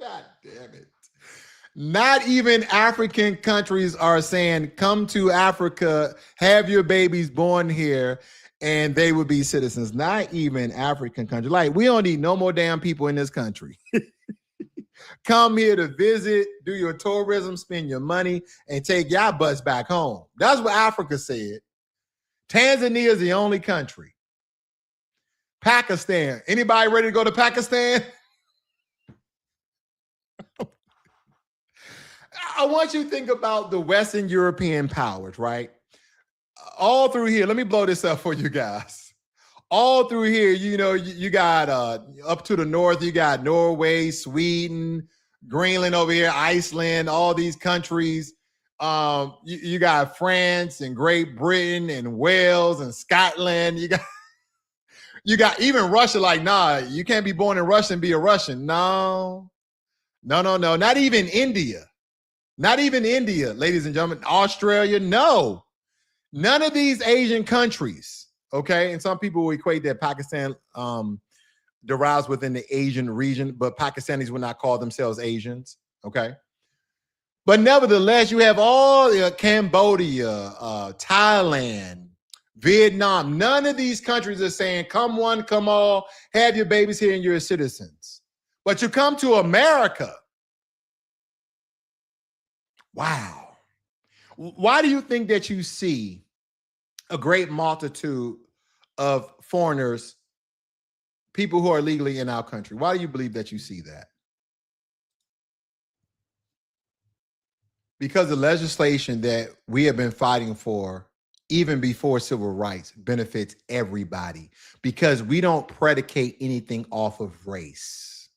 God damn it. Not even African countries are saying, come to Africa, have your babies born here, and they would be citizens. Not even African countries. Like, we don't need no more damn people in this country. Come here to visit, do your tourism, spend your money, and take your butts back home. That's what Africa said. Tanzania is the only country. Pakistan. Anybody ready to go to Pakistan? I want you to think about the Western European powers, right? All through here, let me blow this up for you guys. All through here, you got up to the north, you got Norway, Sweden, Greenland over here, Iceland, all these countries. You got France and Great Britain and Wales and Scotland. You got even Russia. Like, nah, you can't be born in Russia and be a Russian. No. Not even India. Not even India, ladies and gentlemen. Australia, no. None of these Asian countries. Okay, and some people will equate that Pakistan derives within the Asian region, but Pakistanis would not call themselves Asians. Okay, but nevertheless, you have all Cambodia, Thailand, Vietnam. None of these countries are saying, come one, come all, have your babies here and you're citizens. But you come to America. Wow. Why do you think that you see a great multitude of foreigners, people who are legally in our country? Why do you believe that you see that? Because the legislation that we have been fighting for, even before civil rights, benefits everybody because we don't predicate anything off of race.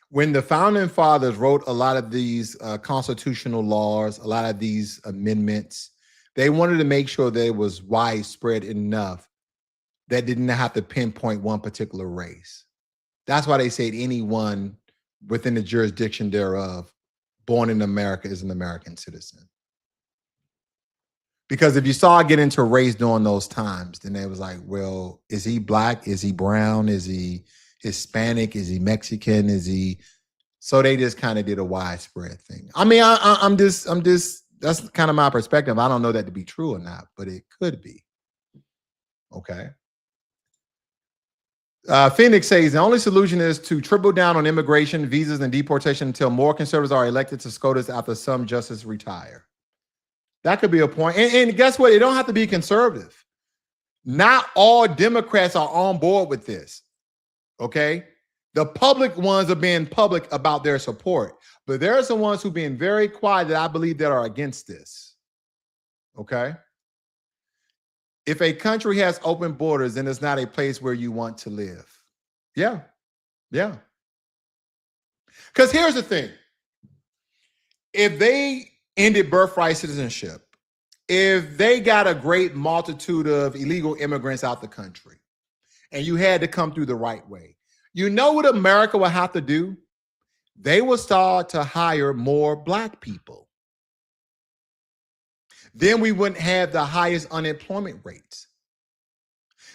When the founding fathers wrote a lot of these constitutional laws, a lot of these amendments, they wanted to make sure that it was widespread enough that didn't have to pinpoint one particular race. That's why they said anyone within the jurisdiction thereof born in America is an American citizen. Because if you saw it get into race during those times, then they was like, well, is he black? Is he brown? Is he Hispanic? Is he Mexican? Is he? So they just kind of did a widespread thing. I mean, I'm just, that's kind of my perspective. I don't know that to be true or not, but it could be. Okay. Phoenix says the only solution is to triple down on immigration, visas, and deportation until more conservatives are elected to SCOTUS after some justices retire. That could be a point. And guess what? It don't have to be conservative. Not all Democrats are on board with this. Okay. The public ones are being public about their support, but there are some ones who've been very quiet that I believe that are against this. Okay. If a country has open borders, then it's not a place where you want to live. Yeah. Yeah. Because here's the thing. If they ended birthright citizenship, if they got a great multitude of illegal immigrants out the country, and you had to come through the right way, you know what America will have to do? They will start to hire more black people. Then we wouldn't have the highest unemployment rates.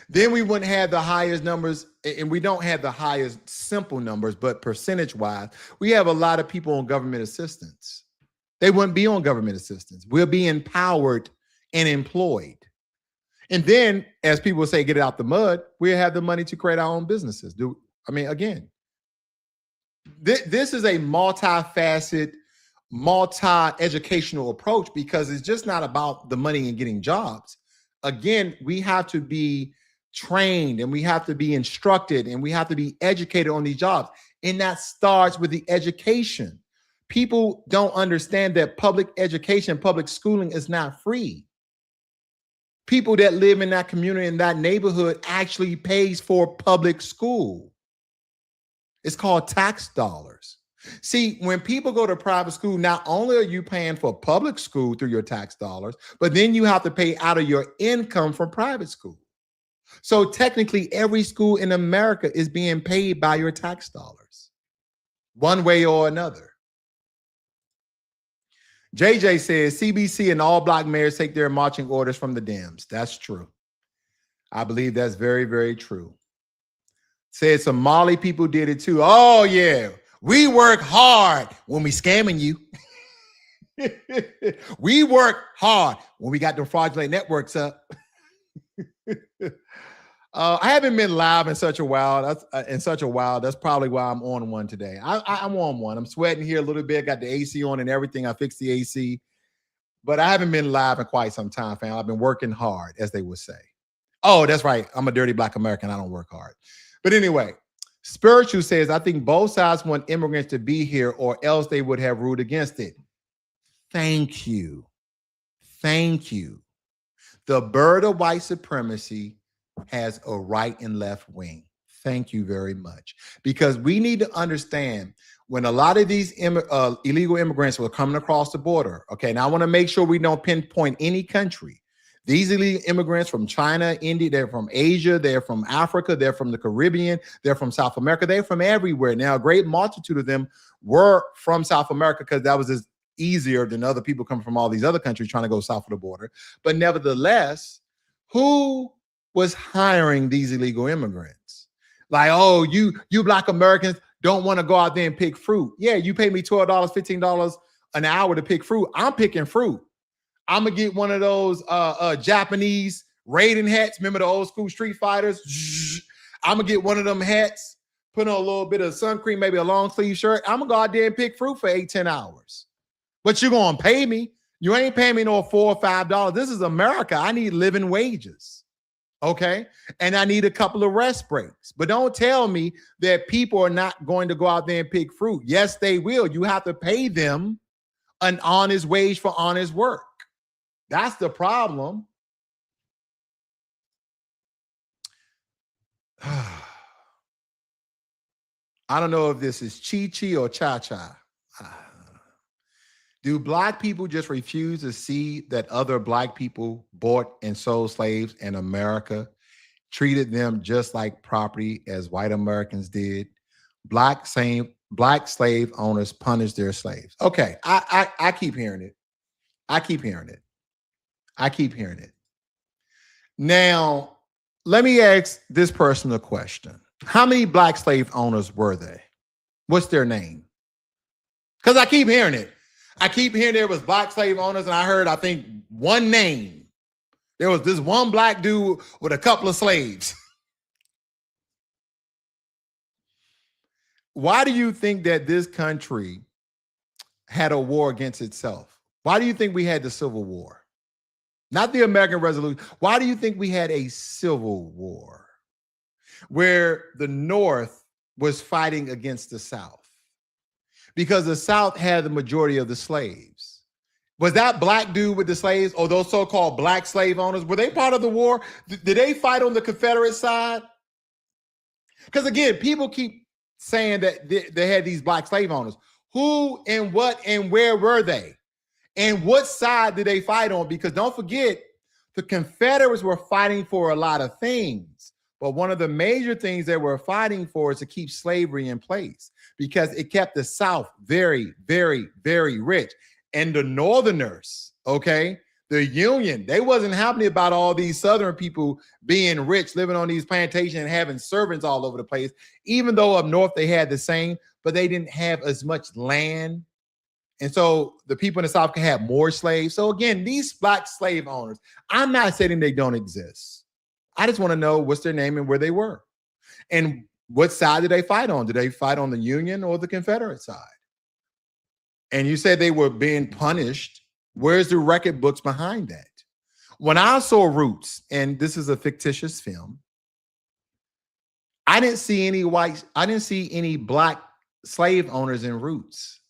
Then we wouldn't have the highest numbers, and we don't have the highest simple numbers, but percentage-wise, we have a lot of people on government assistance. They wouldn't be on government assistance. We'll be empowered and employed. And then, as people say, get it out the mud, we'll have the money to create our own businesses. Again, this is a multifaceted, multi-educational approach because it's just not about the money and getting jobs. Again, we have to be trained and we have to be instructed and we have to be educated on these jobs. And that starts with the education. People don't understand that public education, public schooling is not free. People that live in that community, in that neighborhood actually pays for public school. It's called tax dollars. See, when people go to private school, not only are you paying for public school through your tax dollars, but then you have to pay out of your income from private school. So technically, every school in America is being paid by your tax dollars, one way or another. JJ says CBC and all black mayors take their marching orders from the Dems. That's true. I believe that's very, very true. Said some Mali people did it too. Oh, yeah. We work hard when we scamming you. We work hard when we got the fraudulent networks up. I haven't been live in such a while. That's probably why I'm on one today. I'm on one. I'm sweating here a little bit. Got the AC on and everything. I fixed the AC, but I haven't been live in quite some time, fam. I've been working hard, as they would say. Oh, that's right. I'm a dirty black American. I don't work hard. But anyway, Spiritual says, I think both sides want immigrants to be here or else they would have ruled against it. Thank you. Thank you. The bird of white supremacy has a right and left wing. Thank you very much. Because we need to understand when a lot of these illegal immigrants were coming across the border. Okay, now I want to make sure we don't pinpoint any country. These illegal immigrants from China, India, they're from Asia, they're from Africa, they're from the Caribbean, they're from South America, they're from everywhere. Now, a great multitude of them were from South America because that was just easier than other people coming from all these other countries trying to go south of the border. But nevertheless, who was hiring these illegal immigrants? Like, oh, you black Americans don't want to go out there and pick fruit. Yeah, you pay me $12, $15 an hour to pick fruit. I'm picking fruit. I'm gonna get one of those Japanese Raiden hats. Remember the old school Street Fighters? I'm gonna get one of them hats, put on a little bit of sun cream, maybe a long sleeve shirt. I'm gonna go out there and pick fruit for 8-10 hours. But you're gonna pay me. You ain't paying me no $4 or $5. This is America. I need living wages. Okay. And I need a couple of rest breaks. But don't tell me that people are not going to go out there and pick fruit. Yes, they will. You have to pay them an honest wage for honest work. That's the problem. I don't know if this is Chi-Chi or Cha-Cha. Do black people just refuse to see that other black people bought and sold slaves in America, treated them just like property as white Americans did? Black slave owners punish their slaves. Okay, I keep hearing it. I keep hearing it. Now, let me ask this person a question. How many black slave owners were they? What's their name? Because I keep hearing it. I keep hearing there was black slave owners, and I heard, I think, one name. There was this one black dude with a couple of slaves. Why do you think that this country had a war against itself? Why do you think we had the Civil War? Not the American Revolution. Why do you think we had a civil war where the North was fighting against the South? Because the South had the majority of the slaves. Was that black dude with the slaves, or those so-called black slave owners, were they part of the war? Did they fight on the Confederate side? Because again, people keep saying that they had these black slave owners. Who and what and where were they? And what side did they fight on? Because don't forget, the Confederates were fighting for a lot of things. But one of the major things they were fighting for is to keep slavery in place, because it kept the South very, very, very rich. And the Northerners, okay, the Union, they wasn't happy about all these Southern people being rich, living on these plantations and having servants all over the place. Even though up north they had the same, but they didn't have as much land. And so the people in the South can have more slaves. So again, these black slave owners, I'm not saying they don't exist. I just want to know what's their name and where they were. And what side did they fight on? Did they fight on the Union or the Confederate side? And you said they were being punished. Where's the record books behind that? When I saw Roots, and this is a fictitious film, I didn't see any black slave owners in Roots.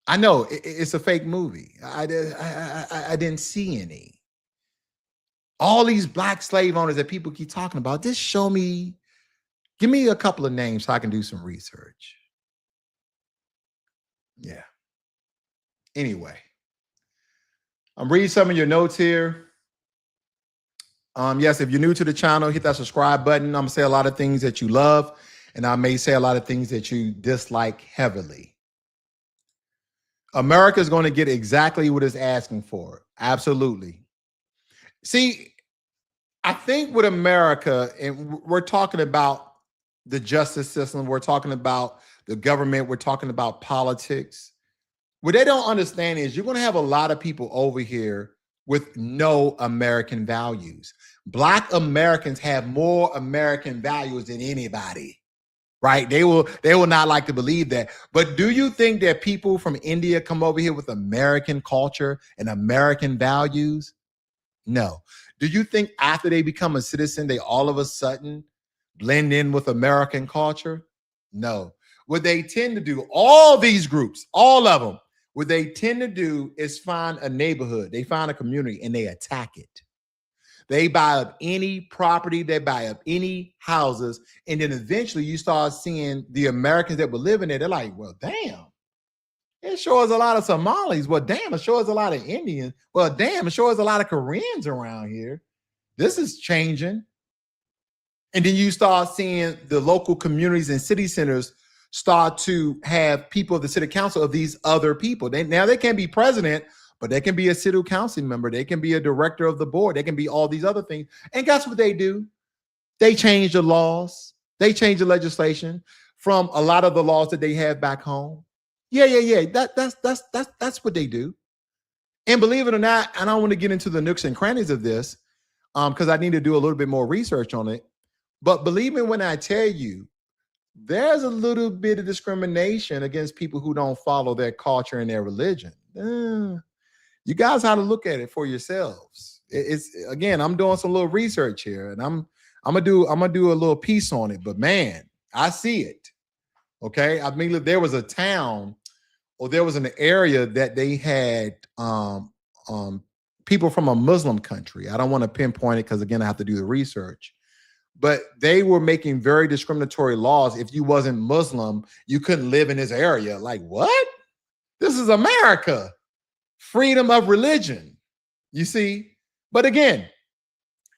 I know it's a fake movie. I didn't see any. All these black slave owners that people keep talking about, just show me, give me a couple of names so I can do some research. Yeah. Anyway, I'm reading some of your notes here. Yes, if you're new to the channel, hit that subscribe button. I'm gonna say a lot of things that you love, and I may say a lot of things that you dislike heavily. America is going to get exactly what it's asking for. Absolutely. See, I think with America, and we're talking about the justice system, we're talking about the government, we're talking about politics. What they don't understand is you're going to have a lot of people over here with no American values. Black Americans have more American values than anybody, right? They will not like to believe that. But do you think that people from India come over here with American culture and American values? No. Do you think after they become a citizen, they all of a sudden blend in with American culture? No. What they tend to do, all these groups, all of them, what they tend to do is find a neighborhood, they find a community, and they attack it. They buy up any property, they buy up any houses, and then eventually you start seeing the Americans that were living there, they're like, well, damn, it sure is a lot of Somalis. Well, damn, it sure is a lot of Indians. Well, damn, it sure is a lot of Koreans around here. This is changing. And then you start seeing the local communities and city centers start to have people of the city council of these other people. Now they can't be president, but they can be a city council member. They can be a director of the board. They can be all these other things. And guess what they do? They change the laws. They change the legislation from a lot of the laws that they have back home. Yeah. That's what they do. And believe it or not, I don't want to get into the nooks and crannies of this because I need to do a little bit more research on it. But believe me when I tell you, there's a little bit of discrimination against people who don't follow their culture and their religion. You guys have to look at it for yourselves. It's again, I'm doing some little research here, and I'm gonna do a little piece on it. But man, I see it. Okay, I mean, look, there was a town, or there was an area that they had people from a Muslim country. I don't want to pinpoint it because again, I have to do the research. But they were making very discriminatory laws. If you wasn't Muslim, you couldn't live in this area. Like, what? This is America. Freedom of religion. You see? But again,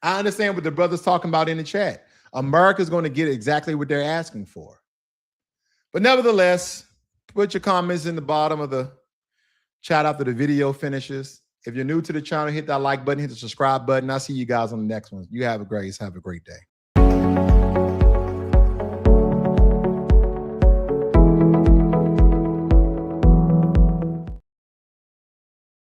I understand what the brother's talking about in the chat. America's going to get exactly what they're asking for. But nevertheless, put your comments in the bottom of the chat after the video finishes. If you're new to the channel, hit that like button, hit the subscribe button. I'll see you guys on the next one. You have a great day.